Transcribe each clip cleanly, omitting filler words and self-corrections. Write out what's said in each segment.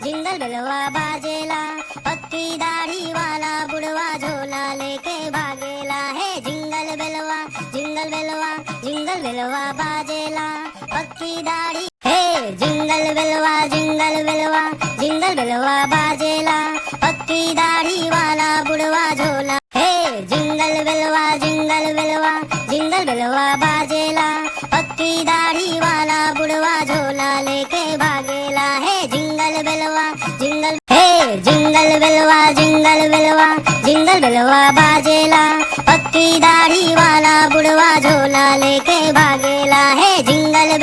Jingle बिलवा बाजेला, पक्की दाढ़ी वाला बुढ़वा झोला लेके भागेला है। जिंगल बिलवा बाजेला, पक्की दाढ़ी है। जिंगल बिलवा बाजेला, पक्की दाढ़ी वाला बुढ़वा झोला है। जिंगल बिलवा बाजेला, पक्की दाढ़ी वाला बुढ़वा झोला लेके भागेला है। जिंगल बिलवा बाजेला, पक्की दाढ़ी वाला बुढ़वा झोला लेके भागेला है। जिंगल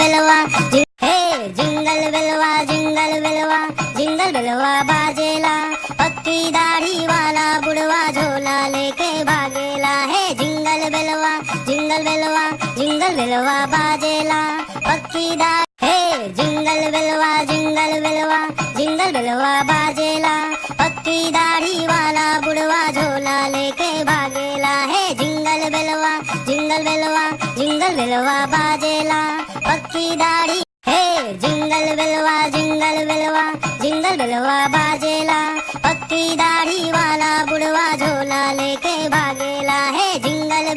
बिलवा बाजेला, पक्की दाढ़ी वाला बुढ़वा झोला लेके भागेला है। जिंगल बिलवा बाजेला, पक्की दाढ़ी है। जिंगल बिलवा बाजेला, पक्की दाढ़ी वाला बुढ़वा झोला लेके भागेला है। जिंगल बिलवा बाजेला, पक्की दाढ़ी है। जिंगल बिलवा बाजेला, पक्की दाढ़ी वाला बुढ़वा झोला लेके भागेला है। जिंगल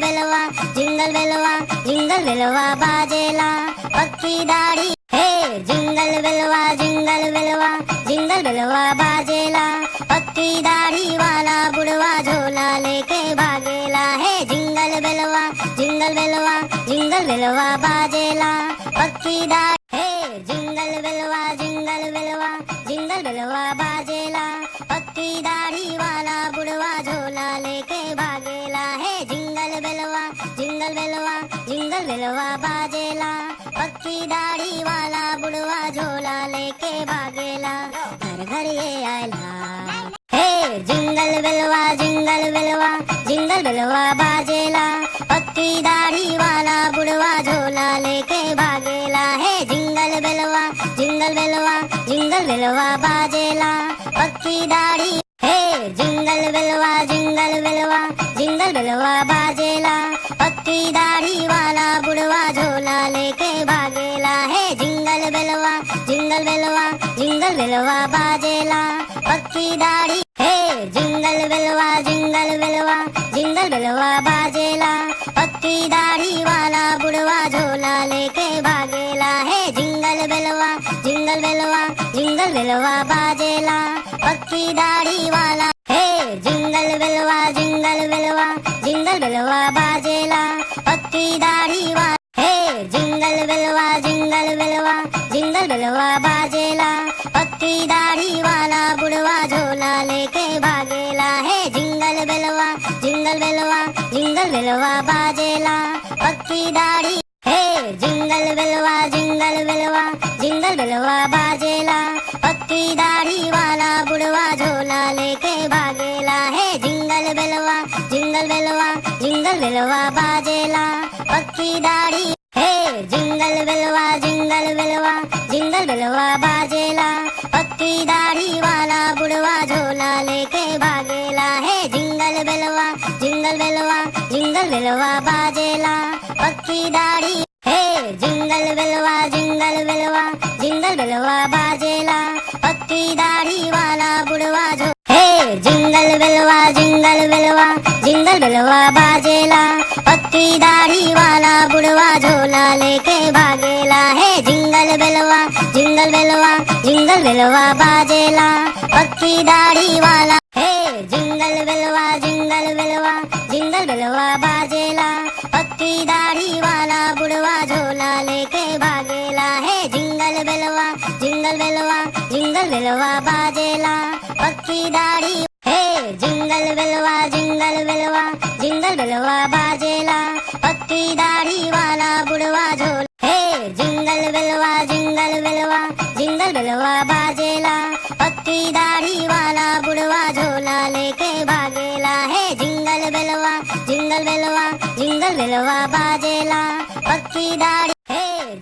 बिलवा बाजेला, पक्की दाढ़ी है। जिंगल बिलवा बाजेला, पक्की दाढ़ी वाला बुढ़वा झोला लेके भागेला है। जिंगल बिलवा बाजेला, पक्की दाढ़ी है। जिंगल बिलवा बाजेला, पक्की दाढ़ी वाला बुढ़वा झोला लेके भागेला है। जिंगल बिलवा बाजेला, पक्की दाढ़ी वाला बुढ़वा झोला लेके भागेला। घर घर ये आयला है। जिंगल बिलवा बाजेला, पक्की दाढ़ी वाला बुढ़वा झोला लेके भागेला है। जिंगल बिलवा बाजेला, पक्की दाढ़ी है। जिंगल बिलवा बाजेला, पक्की दाढ़ी वाला बुढ़वा झोला लेके भागेला है। जिंगल बिलवा बाजेला, पक्की दाढ़ी है। जिंगल बिलवा बाजेला, पक्की दाढ़ी वाला बुढ़वा झोला लेके भागेला है। जिंगल बिलवा बाजेला, पक्की दाढ़ी वाला है। जिंगल बिलवा बाजेला, पक्की दाढ़ी वाला है। जिंगल बिलवा बाजेला, पक्की दाढ़ी वाला बुढ़वा झोला लेके भागेला है। जिंगल बिलवा बाजेला, पक्की दाढ़ी है। जिंगल बिलवा बाजेला, पक्की दाढ़ी वाला बुढ़वा झोला लेके भागेला है। जिंगल बिलवा बाजेला, पक्की दाढ़ी है। जिंगल बिलवा बाजेला, पक्की दाढ़ी वाला बुढ़वा झोला लेके भागेला है। जिंगल बिलवा बाजेला, पक्की दाढ़ी है। जिंगल बिलवा बाजेला, पक्की दाढ़ी वाला बुढ़वा झोला है। जिंगल बिलवा बाजेला, पक्की दाढ़ी वाला बुढ़वा झोला लेके भागेला है। जिंगल बिलवा बाजेला, पक्की दाढ़ी वाला है। जिंगल बिलवा बाजेला, पक्की दाढ़ी वाला बुढ़वा झोला लेके भागेला है। जिंगल बिलवा बाजेला, पक्की दाढ़ी है। जिंगल बिलवा बाजेला, पक्की दाढ़ी वाला बुढ़वा झोला है। जिंगल बिलवा बाजेला, पक्की दाढ़ी वाला बुढ़वा झोला लेके भागेला है। जिंगल बिलवा बाजेला, पक्की दाढ़ी है।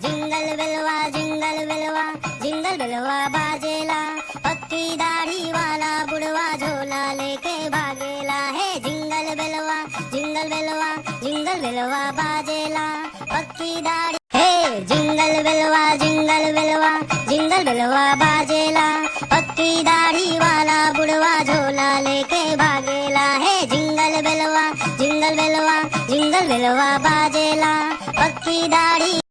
जिंगल बिलवा बाजेला, पक्की दाढ़ी वाला बुढ़वा झोला लेके भागेला है। जिंगल बिलवा बाजेला, पक्की दाढ़ी है। जिंगल बिलवा बाजेला, पक्की दाढ़ी वाला बुढ़वा झोला लेके भागेला। हे जिंगल बिलवा बाजेला, पक्की दाढ़ी